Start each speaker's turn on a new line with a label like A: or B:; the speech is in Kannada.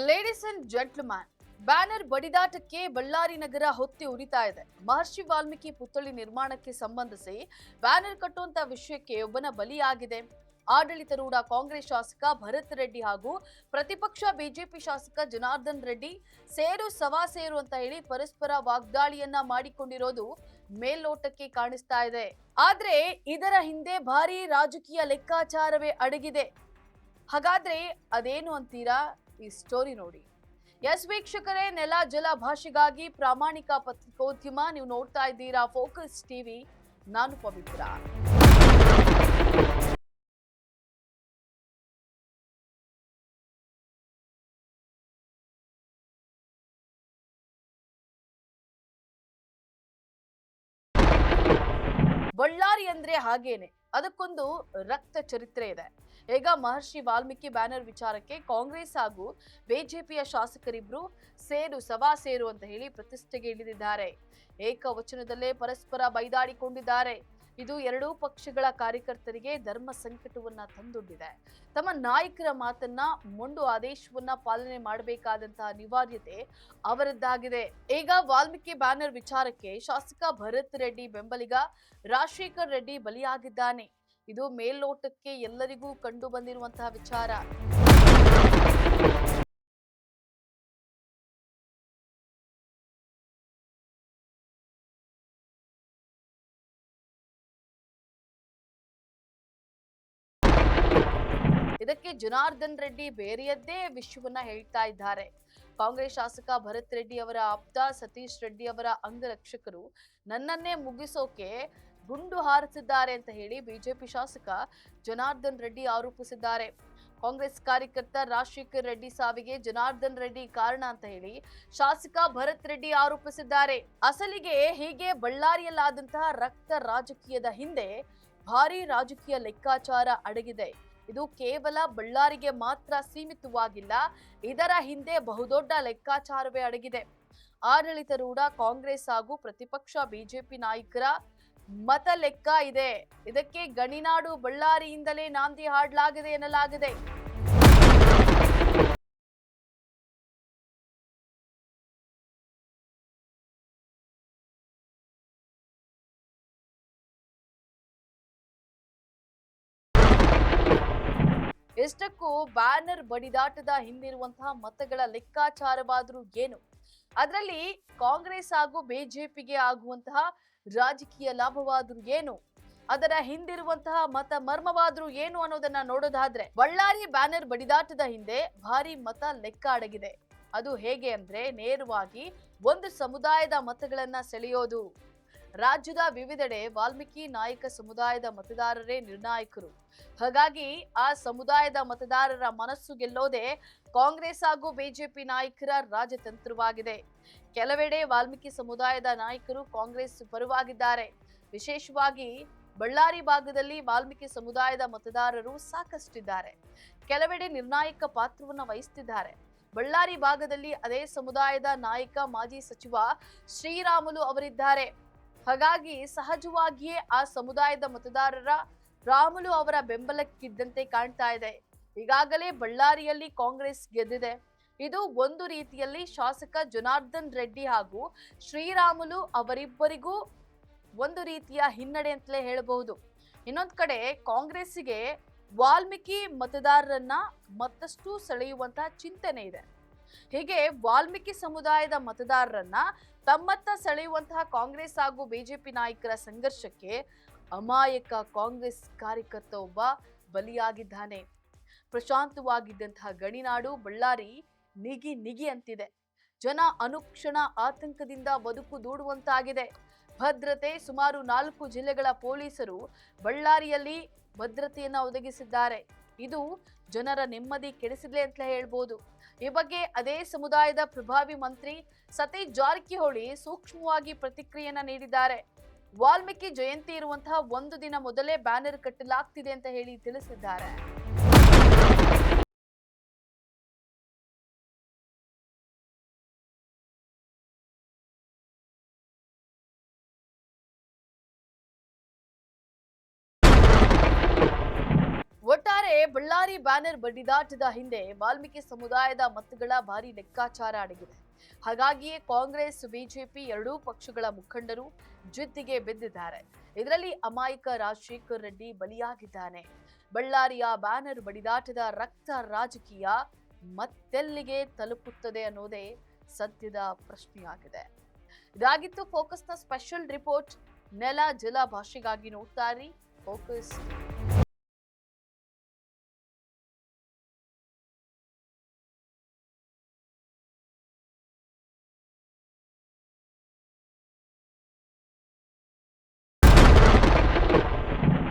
A: ಲೇಡೀಸ್ ಅಂಡ್ ಜೆಂಟ್ಲ್ಮ್ಯಾನ್, ಬ್ಯಾನರ್ ಬಡಿದಾಟಕ್ಕೆ ಬಳ್ಳಾರಿ ನಗರ ಹೊತ್ತಿ ಉರಿತಾ ಇದೆ. ಮಹರ್ಷಿ ವಾಲ್ಮೀಕಿ ಪುತ್ಥಳಿ ನಿರ್ಮಾಣಕ್ಕೆ ಸಂಬಂಧಿಸಿ ಬ್ಯಾನರ್ ಕಟ್ಟುವಂತ ವಿಷಯಕ್ಕೆ ಒಬ್ಬನ ಬಲಿಯಾಗಿದೆ. ಆಡಳಿತಾರೂಢ ಕಾಂಗ್ರೆಸ್ ಶಾಸಕ ಭರತ್ ರೆಡ್ಡಿ ಹಾಗೂ ಪ್ರತಿಪಕ್ಷ ಬಿಜೆಪಿ ಶಾಸಕ ಜನಾರ್ದನ್ ರೆಡ್ಡಿ ಸೇರು ಸವಾ ಸೇರು ಅಂತ ಹೇಳಿ ಪರಸ್ಪರ ವಾಗ್ದಾಳಿಯನ್ನ ಮಾಡಿಕೊಂಡಿರೋದು ಮೇಲ್ನೋಟಕ್ಕೆ ಕಾಣಿಸ್ತಾ ಇದೆ. ಆದ್ರೆ ಇದರ ಹಿಂದೆ ಭಾರಿ ರಾಜಕೀಯ ಲೆಕ್ಕಾಚಾರವೇ ಅಡಗಿದೆ. ಹಾಗಾದ್ರೆ ಅದೇನು ಅಂತೀರಾ? ಈ ಸ್ಟೋರಿ ನೋಡಿ. ಎಸ್ ವೀಕ್ಷಕರೇ, ನೆಲ ಜಲ ಭಾಷೆಗಾಗಿ ಪ್ರಾಮಾಣಿಕ ಪತ್ರಿಕೋದ್ಯಮ. ನೀವು ನೋಡ್ತಾ ಇದ್ದೀರಾ ಫೋಕಸ್ ಟಿವಿ. ನಾನು ಪವಿತ್ರ. ಬಳ್ಳಾರಿ ಅಂದ್ರೆ ಹಾಗೇನೆ, ಅದಕ್ಕೊಂದು ರಕ್ತ ಚರಿತ್ರೆ ಇದೆ. ಈಗ ಮಹರ್ಷಿ ವಾಲ್ಮೀಕಿ ಬ್ಯಾನರ್ ವಿಚಾರಕ್ಕೆ ಕಾಂಗ್ರೆಸ್ ಹಾಗೂ ಬಿಜೆಪಿಯ ಶಾಸಕರಿಬ್ರು ಸೇರು ಸವಾ ಸೇರು ಅಂತ ಹೇಳಿ ಪ್ರತಿಷ್ಠೆಗೆ ಇಳಿದಿದ್ದಾರೆ. ಏಕವಚನದಲ್ಲೇ ಪರಸ್ಪರ ಬೈದಾಡಿಕೊಂಡಿದ್ದಾರೆ. ಇದು ಎರಡೂ ಪಕ್ಷಗಳ ಕಾರ್ಯಕರ್ತರಿಗೆ ಧರ್ಮ ಸಂಕಟವನ್ನ ತಂದೊಡ್ಡಿದೆ. ತಮ್ಮ ನಾಯಕರ ಮಾತನ್ನ ಮೊಂಡು ಆದೇಶವನ್ನ ಪಾಲನೆ ಮಾಡಬೇಕಾದಂತಹ ಅನಿವಾರ್ಯತೆ ಅವರದ್ದಾಗಿದೆ. ಈಗ ವಾಲ್ಮೀಕಿ ಬ್ಯಾನರ್ ವಿಚಾರಕ್ಕೆ ಶಾಸಕ ಭರತ್ ರೆಡ್ಡಿ ಬೆಂಬಲಿಗ ರಾಜಶೇಖರ್ ರೆಡ್ಡಿ ಬಲಿಯಾಗಿದ್ದಾನೆ. ಇದು ಮೇಲ್ನೋಟಕ್ಕೆ ಎಲ್ಲರಿಗೂ ಕಂಡು ಬಂದಿರುವಂತಹ ವಿಚಾರ. ಇದಕ್ಕೆ ಜನಾರ್ದನ್ ರೆಡ್ಡಿ ಬೇರೆಯದ್ದೇ ವಿಷಯವನ್ನ ಹೇಳ್ತಾ ಇದ್ದಾರೆ. ಕಾಂಗ್ರೆಸ್ ಶಾಸಕ ಭರತ್ ರೆಡ್ಡಿ ಅವರ ಆಪ್ತ ಸತೀಶ್ ರೆಡ್ಡಿ ಅವರ ಅಂಗರಕ್ಷಕರು ನನ್ನನ್ನೇ ಮುಗಿಸೋಕೆ ಗುಂಡು ಹಾರಿಸಿದ್ದಾರೆ ಅಂತ ಹೇಳಿ ಬಿಜೆಪಿ ಶಾಸಕ ಜನಾರ್ದನ್ ರೆಡ್ಡಿ ಆರೋಪಿಸಿದ್ದಾರೆ. ಕಾಂಗ್ರೆಸ್ ಕಾರ್ಯಕರ್ತ ರಾಜಶೇಖರ್ ರೆಡ್ಡಿ ಸಾವಿಗೆ ಜನಾರ್ದನ್ ರೆಡ್ಡಿ ಕಾರಣ ಅಂತ ಹೇಳಿ ಶಾಸಕ ಭರತ್ ರೆಡ್ಡಿ ಆರೋಪಿಸಿದ್ದಾರೆ. ಅಸಲಿಗೆ ಹೀಗೆ ಬಳ್ಳಾರಿಯಲ್ಲಾದಂತಹ ರಕ್ತ ರಾಜಕೀಯದ ಹಿಂದೆ ಭಾರಿ ರಾಜಕೀಯ ಲೆಕ್ಕಾಚಾರ ಅಡಗಿದೆ. ಇದು ಕೇವಲ ಬಳ್ಳಾರಿಗೆ ಮಾತ್ರ ಸೀಮಿತವಾಗಿಲ್ಲ, ಇದರ ಹಿಂದೆ ಬಹುದೊಡ್ಡ ಲೆಕ್ಕಾಚಾರವೇ ಅಡಗಿದೆ. ಆಡಳಿತಾರೂಢ ಕಾಂಗ್ರೆಸ್ ಹಾಗೂ ಪ್ರತಿಪಕ್ಷ ಬಿಜೆಪಿ ನಾಯಕರ ಮತ ಲೆಕ್ಕ ಇದೆ. ಇದಕ್ಕೆ ಗಣಿನಾಡು ಬಳ್ಳಾರಿಯಿಂದಲೇ ನಾಂದಿ ಹಾಡಲಾಗಿದೆ ಎನ್ನಲಾಗಿದೆ. ಎಷ್ಟಕ್ಕೂ ಬ್ಯಾನರ್ ಬಡಿದಾಟದ ಹಿಂದಿರುವಂತಹ ಮತಗಳ ಲೆಕ್ಕಾಚಾರವಾದ್ರೂ ಏನು, ಅದರಲ್ಲಿ ಕಾಂಗ್ರೆಸ್ ಹಾಗೂ ಬಿಜೆಪಿಗೆ ಆಗುವಂತಹ ರಾಜಕೀಯ ಲಾಭವಾದ್ರೂ ಏನು, ಅದರ ಹಿಂದಿರುವಂತಹ ಮತ ಮರ್ಮವಾದ್ರೂ ಏನು ಅನ್ನೋದನ್ನ ನೋಡೋದಾದ್ರೆ, ಬಳ್ಳಾರಿ ಬ್ಯಾನರ್ ಬಡಿದಾಟದ ಹಿಂದೆ ಭಾರಿ ಮತ ಲೆಕ್ಕ ಅಡಗಿದೆ. ಅದು ಹೇಗೆ ಅಂದ್ರೆ, ನೇರವಾಗಿ ಒಂದು ಸಮುದಾಯದ ಮತಗಳನ್ನ ಸೆಳೆಯೋದು. ರಾಜ್ಯದ ವಿವಿಧೆಡೆ ವಾಲ್ಮೀಕಿ ನಾಯಕ ಸಮುದಾಯದ ಮತದಾರರೇ ನಿರ್ಣಾಯಕರು. ಹಾಗಾಗಿ ಆ ಸಮುದಾಯದ ಮತದಾರರ ಮನಸ್ಸು ಗೆಲ್ಲೋದೇ ಕಾಂಗ್ರೆಸ್ ಹಾಗೂ ಬಿಜೆಪಿ ನಾಯಕರ ರಾಜತಂತ್ರವಾಗಿದೆ. ಕೆಲವೆಡೆ ವಾಲ್ಮೀಕಿ ಸಮುದಾಯದ ನಾಯಕರು ಕಾಂಗ್ರೆಸ್ ಪರವಾಗಿದ್ದಾರೆ. ವಿಶೇಷವಾಗಿ ಬಳ್ಳಾರಿ ಭಾಗದಲ್ಲಿ ವಾಲ್ಮೀಕಿ ಸಮುದಾಯದ ಮತದಾರರು ಸಾಕಷ್ಟಿದ್ದಾರೆ. ಕೆಲವೆಡೆ ನಿರ್ಣಾಯಕ ಪಾತ್ರವನ್ನು ವಹಿಸುತ್ತಿದ್ದಾರೆ. ಬಳ್ಳಾರಿ ಭಾಗದಲ್ಲಿ ಅದೇ ಸಮುದಾಯದ ನಾಯಕ ಮಾಜಿ ಸಚಿವ ಶ್ರೀರಾಮುಲು ಅವರಿದ್ದಾರೆ. ಹಾಗಾಗಿ ಸಹಜವಾಗಿಯೇ ಆ ಸಮುದಾಯದ ಮತದಾರರ ರಾಮುಲು ಅವರ ಬೆಂಬಲಕ್ಕಿದ್ದಂತೆ ಕಾಣ್ತಾ ಇದೆ. ಈಗಾಗಲೇ ಬಳ್ಳಾರಿಯಲ್ಲಿ ಕಾಂಗ್ರೆಸ್ ಗೆದ್ದಿದೆ. ಇದು ಒಂದು ರೀತಿಯಲ್ಲಿ ಶಾಸಕ ಜನಾರ್ದನ್ ರೆಡ್ಡಿ ಹಾಗೂ ಶ್ರೀರಾಮುಲು ಅವರಿಬ್ಬರಿಗೂ ಒಂದು ರೀತಿಯ ಹಿನ್ನಡೆ ಅಂತಲೇ ಹೇಳಬಹುದು. ಇನ್ನೊಂದು ಕಡೆ ಕಾಂಗ್ರೆಸ್ಸಿಗೆ ವಾಲ್ಮೀಕಿ ಮತದಾರರನ್ನ ಮತ್ತಷ್ಟು ಸೆಳೆಯುವಂತಹ ಚಿಂತನೆ ಇದೆ. ಹೀಗೆ ವಾಲ್ಮೀಕಿ ಸಮುದಾಯದ ಮತದಾರರನ್ನ ತಮ್ಮತ್ತ ಸೆಳೆಯುವಂತಹ ಕಾಂಗ್ರೆಸ್ ಹಾಗೂ ಬಿಜೆಪಿ ನಾಯಕರ ಸಂಘರ್ಷಕ್ಕೆ ಅಮಾಯಕ ಕಾಂಗ್ರೆಸ್ ಕಾರ್ಯಕರ್ತ ಒಬ್ಬ ಬಲಿಯಾಗಿದ್ದಾನೆ. ಪ್ರಶಾಂತವಾಗಿದ್ದಂತಹ ಗಣಿನಾಡು ಬಳ್ಳಾರಿ ನಿಗಿ ನಿಗಿ ಅಂತಿದೆ. ಜನ ಅನುಕ್ಷಣ ಆತಂಕದಿಂದ ಬದುಕು ದೂಡುವಂತಾಗಿದೆ. ಭದ್ರತೆ ಸುಮಾರು 4 ಜಿಲ್ಲೆಗಳ ಪೊಲೀಸರು ಬಳ್ಳಾರಿಯಲ್ಲಿ ಭದ್ರತೆಯನ್ನ ಒದಗಿಸಿದ್ದಾರೆ. ಇದು ಜನರ ನೆಮ್ಮದಿ ಕೆಡಿಸಿದೆ ಅಂತ ಹೇಳ್ಬೋದು. ಈ ಬಗ್ಗೆ ಅದೇ ಸಮುದಾಯದ ಪ್ರಭಾವಿ ಮಂತ್ರಿ ಸತೀಶ್ ಜಾರಕಿಹೊಳಿ ಸೂಕ್ಷ್ಮವಾಗಿ ಪ್ರತಿಕ್ರಿಯೆಯನ್ನ ನೀಡಿದ್ದಾರೆ. ವಾಲ್ಮೀಕಿ ಜಯಂತಿ ಇರುವಂತಹ ಒಂದು ದಿನ ಮೊದಲೇ ಬ್ಯಾನರ್ ಕಟ್ಟಲಾಗ್ತಿದೆ ಅಂತ ಹೇಳಿ ತಿಳಿಸಿದ್ದಾರೆ. ಒಟ್ಟಾರೆ ಬಳ್ಳಾರಿ ಬ್ಯಾನರ್ ಬಡಿದಾಟದ ಹಿಂದೆ ವಾಲ್ಮೀಕಿ ಸಮುದಾಯದ ಮತಗಳ ಭಾರಿ ಲೆಕ್ಕಾಚಾರ ಅಡಗಿದೆ. ಹಾಗಾಗಿಯೇ ಕಾಂಗ್ರೆಸ್ ಬಿಜೆಪಿ ಎರಡೂ ಪಕ್ಷಗಳ ಮುಖಂಡರು ಜಿದ್ದಿಗೆ ಬಿದ್ದಿದ್ದಾರೆ. ಇದರಲ್ಲಿ ಅಮಾಯಕ ರಾಜಶೇಖರ್ ರೆಡ್ಡಿ ಬಲಿಯಾಗಿದ್ದಾನೆ. ಬಳ್ಳಾರಿಯ ಬ್ಯಾನರ್ ಬಡಿದಾಟದ ರಕ್ತ ರಾಜಕೀಯ ಮತ್ತೆಲ್ಲಿಗೆ ತಲುಪುತ್ತದೆ ಅನ್ನೋದೇ ಸದ್ಯದ ಪ್ರಶ್ನೆಯಾಗಿದೆ. ಇದಾಗಿತ್ತು ಫೋಕಸ್ನ ಸ್ಪೆಷಲ್ ರಿಪೋರ್ಟ್. ನೆಲ ಜಲ ಭಾಷೆಗಾಗಿ ನೋಡ್ತಾ ಇರಿ ಫೋಕಸ್.